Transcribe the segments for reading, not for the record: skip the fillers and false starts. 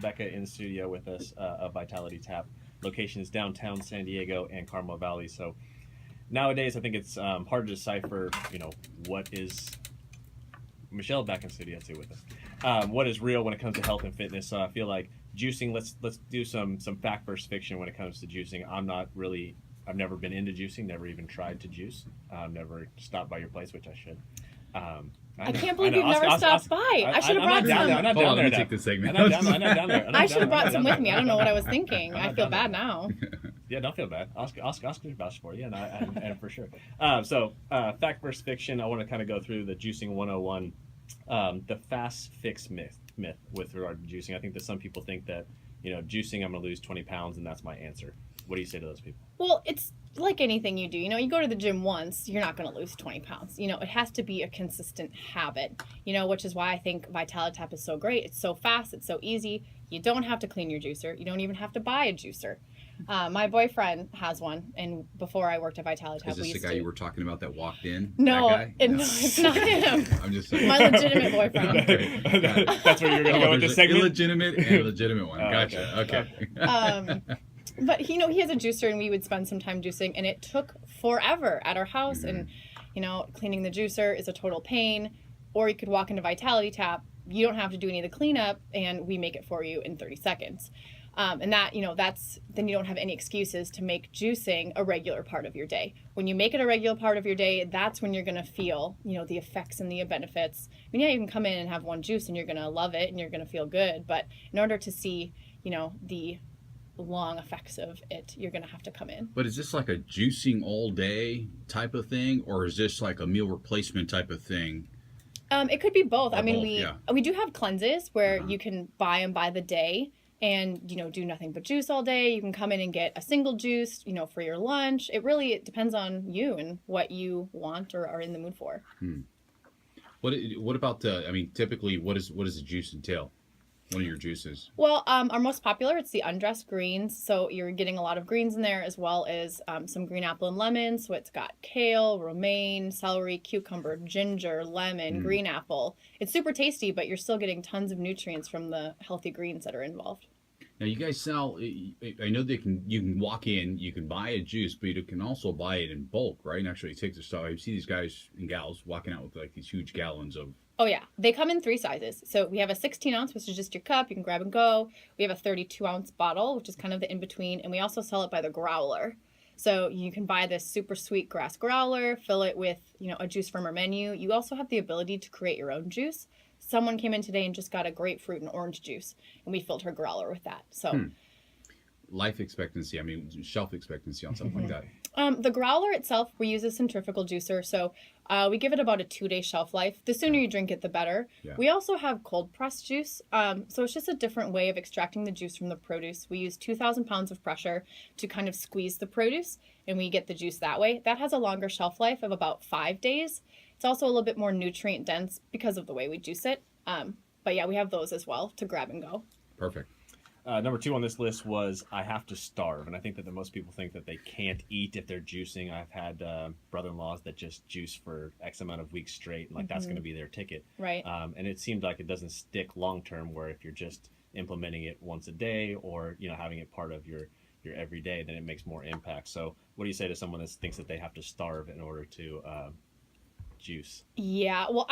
Becca in studio with us of VitalityTab. Location is downtown San Diego and Carmel Valley. So nowadays, I think it's hard to decipher, what is Michelle back in studio too with us. What is real when it comes to health and fitness? So I feel like juicing. Let's do some fact versus fiction when it comes to juicing. I've never been into juicing. Never even tried to juice. Never stopped by your place, which I should. I can't believe you've never stopped by. I should have brought some. I'm not down there. Take this segment. I'm not down there. I should have brought some with me. I don't know what I was thinking. I feel bad now. Yeah, don't feel bad. Oscar vouched for you, and for sure. So, fact versus fiction. I want to kind of go through the juicing 101, the fast fix myth with regard to juicing. I think that some people think that juicing, I'm going to lose 20 pounds, and that's my answer. What do you say to those people? Well, it's like anything you do. You go to the gym once, you're not going to lose 20 pounds. It has to be a consistent habit, which is why I think VitaliTab is so great. It's so fast. It's so easy. You don't have to clean your juicer. You don't even have to buy a juicer. My boyfriend has one, and before I worked at VitaliTab, is this the guy you were talking about that walked in? No, that guy? no, it's not him. I'm just saying. My legitimate boyfriend. Okay. That's where you're going to go with this segment? Illegitimate and legitimate one. Gotcha. Okay. But he has a juicer, and we would spend some time juicing, and it took forever at our house. Mm-hmm. And cleaning the juicer is a total pain. Or you could walk into VitalityTab. You don't have to do any of the cleanup, and we make it for you in 30 seconds. And that, then you don't have any excuses to make juicing a regular part of your day. When you make it a regular part of your day, that's when you're going to feel, the effects and the benefits. I mean, yeah, you can come in and have one juice and you're going to love it and you're going to feel good. But in order to see, the long effects of it, you're going to have to come in. But is this like a juicing all day type of thing, or is this like a meal replacement type of thing? It could be both. Or we do have cleanses where you can buy them by the day and, do nothing but juice all day. You can come in and get a single juice, for your lunch. It depends on you and what you want or are in the mood for. What about typically what does the juice entail? One of your juices? Well, our most popular, it's the undressed greens. So you're getting a lot of greens in there, as well as some green apple and lemon. So it's got kale, romaine, celery, cucumber, ginger, lemon, green apple. It's super tasty, but you're still getting tons of nutrients from the healthy greens that are involved. Now, you guys sell, I know you can walk in, you can buy a juice, but you can also buy it in bulk, right? And actually take the stuff. I see these guys and gals walking out with like these huge gallons of. Oh, yeah. They come in 3 sizes. So we have a 16 ounce, which is just your cup. You can grab and go. We have a 32 ounce bottle, which is kind of the in-between. And we also sell it by the growler. So you can buy this super sweet grass growler, fill it with, a juice from our menu. You also have the ability to create your own juice. Someone came in today and just got a grapefruit and orange juice, and we filled her growler with that. So life expectancy, shelf expectancy on something like that. The growler itself, we use a centrifugal juicer, so we give it about a 2-day shelf life. The sooner you drink it, the better. Yeah. We also have cold pressed juice, so it's just a different way of extracting the juice from the produce. We use 2,000 pounds of pressure to kind of squeeze the produce, and we get the juice that way. That has a longer shelf life of about 5 days. It's also a little bit more nutrient dense because of the way we juice it. But yeah, we have those as well to grab and go. Perfect. Number 2 on this list was I have to starve. And I think that most people think that they can't eat if they're juicing. I've had brother-in-laws that just juice for X amount of weeks straight. And that's going to be their ticket. Right. And it seems like it doesn't stick long-term, where if you're just implementing it once a day or, having it part of your everyday, then it makes more impact. So what do you say to someone that thinks that they have to starve in order to juice? Yeah, well,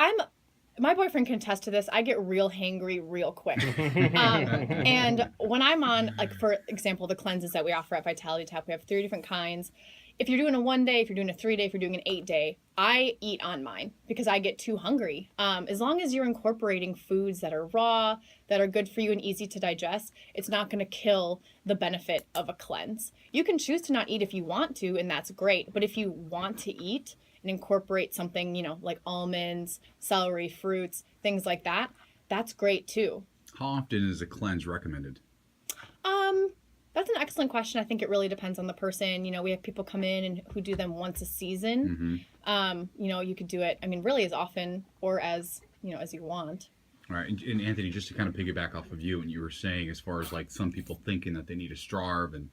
my boyfriend can attest to this. I get real hangry real quick. And when I'm on, like, for example, the cleanses that we offer at VitalityTab, we have 3 different kinds. If you're doing a 1 day, if you're doing a 3 day, if you're doing an 8 day, I eat on mine because I get too hungry. As long as you're incorporating foods that are raw, that are good for you and easy to digest, it's not going to kill the benefit of a cleanse. You can choose to not eat if you want to, and that's great. But if you want to eat and incorporate something, like almonds, celery, fruits, things like that, that's great too. How often is a cleanse recommended? That's an excellent question. I think it really depends on the person. We have people come in and who do them once a season. You could do it, really as often or as you want. All right. And Anthony, just to kind of piggyback off of you and you were saying, as far as like some people thinking that they need to starve and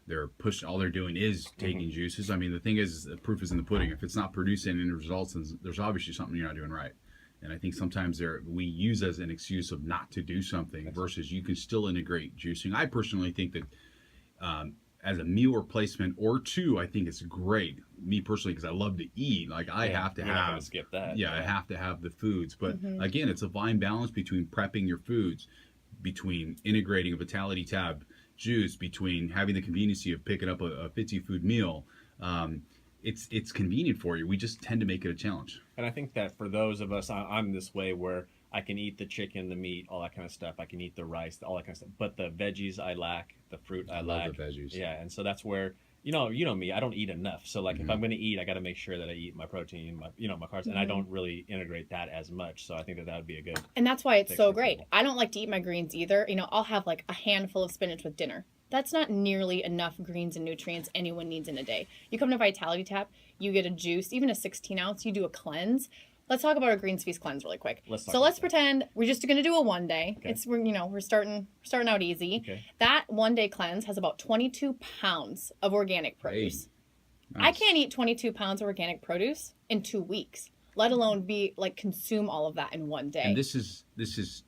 they're pushing, all they're doing is taking juices. The thing is, the proof is in the pudding. If it's not producing any results, then there's obviously something you're not doing right. And I think sometimes we use as an excuse of not to do something versus you can still integrate juicing. I personally think that as a meal replacement or two, I think it's great. Me personally, because I love to eat. Like I have to you're not gonna have, skip that. I have to have the foods. But again, it's a fine balance between prepping your foods, between integrating a VitalityTab juice, between having the conveniency of picking up a 50 food meal. It's convenient for you. We just tend to make it a challenge. And I think that for those of us, I'm this way where I can eat the chicken, the meat, all that kind of stuff. I can eat the rice, all that kind of stuff. But the veggies I lack, the fruit I lack. Love the veggies. Yeah, and so that's where you know me. I don't eat enough. So like if I'm going to eat, I got to make sure that I eat my protein, my carbs, and I don't really integrate that as much. So I think that would be a good. And that's why it's fix so for great. people. I don't like to eat my greens either. I'll have like a handful of spinach with dinner. That's not nearly enough greens and nutrients anyone needs in a day. You come to VitalityTab, you get a juice, even a 16 ounce, you do a cleanse. Let's talk about our Greens Feast cleanse really quick. Let's pretend we're just going to do a 1 day. Okay. We're starting out easy. Okay. That 1 day cleanse has about 22 pounds of organic produce. Nice. I can't eat 22 pounds of organic produce in 2 weeks, let alone consume all of that in 1 day. And this is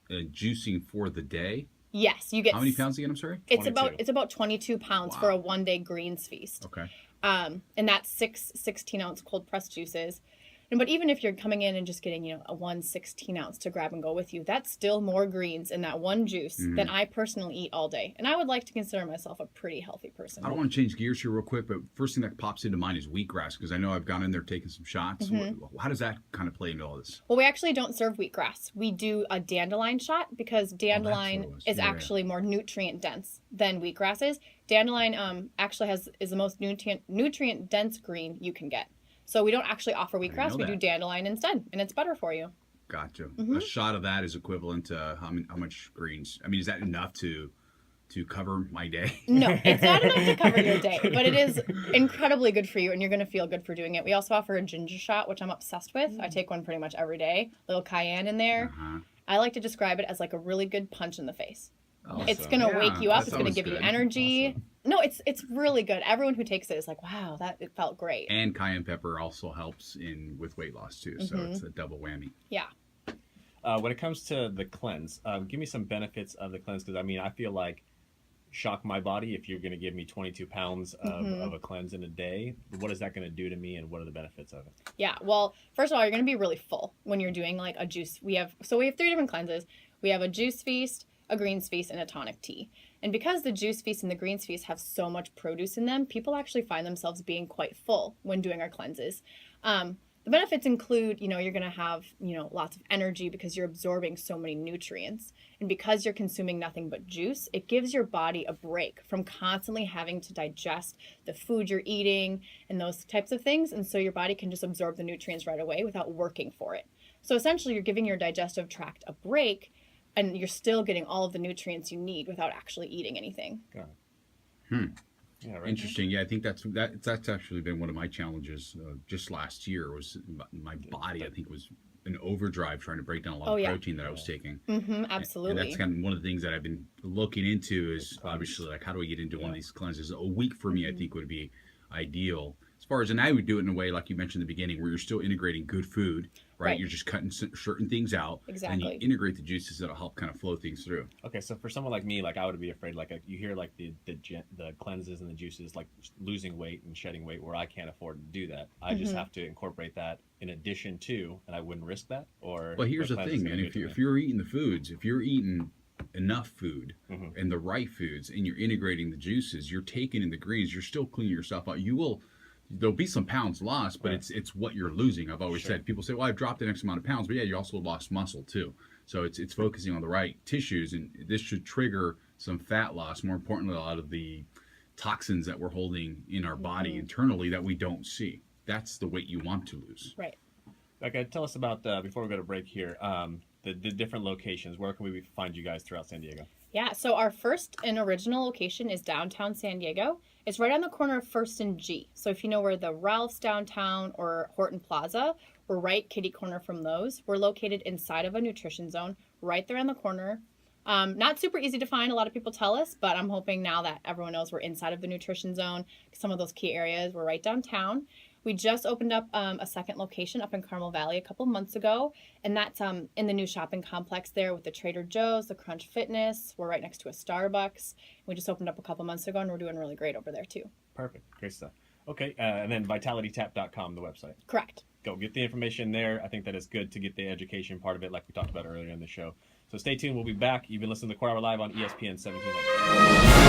juicing for the day. Yes, you get. How many pounds again? I'm sorry. It's 22. about 22 pounds for a 1 day Greens Feast. Okay. And that's 16 ounce cold pressed juices. But even if you're coming in and just getting, a 1 16 ounce to grab and go with you, that's still more greens in that one juice than I personally eat all day. And I would like to consider myself a pretty healthy person. I don't want to change gears here real quick, but first thing that pops into mind is wheatgrass, because I know I've gone in there taking some shots. How does that kind of play into all this? Well, we actually don't serve wheatgrass. We do a dandelion shot because dandelion what it was. is actually more nutrient dense than wheatgrass is. Dandelion actually is the most nutrient dense green you can get. So we don't actually offer wheatgrass. We do dandelion instead, and it's better for you. Gotcha. A shot of that is equivalent to how much greens? I mean, is that enough to cover my day? No, it's not enough to cover your day, but it is incredibly good for you, and you're going to feel good for doing it. We also offer a ginger shot, which I'm obsessed with. I take one pretty much every day. Little cayenne in there. I like to describe it as like a really good punch in the face. Awesome. It's going to wake you up. That It's going to sounds give you good. energy. Awesome. No, it's really good. Everyone who takes it is like, wow, it felt great. And cayenne pepper also helps with weight loss too, so it's a double whammy. Yeah. When it comes to the cleanse, give me some benefits of the cleanse, because I feel like shock my body if you're going to give me 22 pounds of a cleanse in a day. What is that going to do to me, and what are the benefits of it? Yeah. Well, first of all, you're going to be really full when you're doing like a juice. We have 3 different cleanses. We have a juice feast, a greens feast, and a tonic tea. And because the juice feast and the greens feast have so much produce in them, people actually find themselves being quite full when doing our cleanses. The benefits include, you're going to have, lots of energy because you're absorbing so many nutrients. And because you're consuming nothing but juice, it gives your body a break from constantly having to digest the food you're eating and those types of things. And so your body can just absorb the nutrients right away without working for it. So essentially, you're giving your digestive tract a break, and you're still getting all of the nutrients you need without actually eating anything. Got it. Yeah, right. Interesting. Yeah, I think that's actually been one of my challenges just last year. Was my body, I think, was in overdrive trying to break down a lot of protein that I was taking. Absolutely. And that's kind of one of the things that I've been looking into is obviously like, how do I get into one of these cleanses? A week for me, I think, would be ideal. As far as, and I would do it in a way, like you mentioned in the beginning, where you're still integrating good food, right? You're just cutting certain things out. Exactly. And you integrate the juices that'll help kind of flow things through. Okay, so for someone like me, like I would be afraid, like you hear like the cleanses and the juices, like losing weight and shedding weight, where I can't afford to do that. I just have to incorporate that in addition to, and I wouldn't risk that. Or well, here's the thing, man. If you're eating the foods, if you're eating enough food and the right foods, and you're integrating the juices, you're taking in the greens, you're still cleaning yourself out. There'll be some pounds lost, but it's what you're losing. I've always said, people say, well, I've dropped an X amount of pounds, but yeah, you also lost muscle too. So it's focusing on the right tissues, and this should trigger some fat loss. More importantly, a lot of the toxins that we're holding in our body internally that we don't see. That's the weight you want to lose. Right. Becca, tell us about, before we go to break here, the different locations. Where can we find you guys throughout San Diego? Yeah, so our first and original location is downtown San Diego. It's right on the corner of 1st and G. So if you know where the Ralph's downtown or Horton Plaza, we're right kitty corner from those. We're located inside of a nutrition zone, right there on the corner. Not super easy to find, a lot of people tell us, but I'm hoping now that everyone knows we're inside of the nutrition zone, some of those key areas, we're right downtown. We just opened up a second location up in Carmel Valley a couple months ago, and that's in the new shopping complex there with the Trader Joe's, the Crunch Fitness. We're right next to a Starbucks. We just opened up a couple months ago, and we're doing really great over there too. Perfect. Great stuff. Okay, and then VitalityTab.com, the website. Correct. Go get the information there. I think that is good to get the education part of it, like we talked about earlier in the show. So stay tuned. We'll be back. You've been listening to Core Hour Live on ESPN 1700.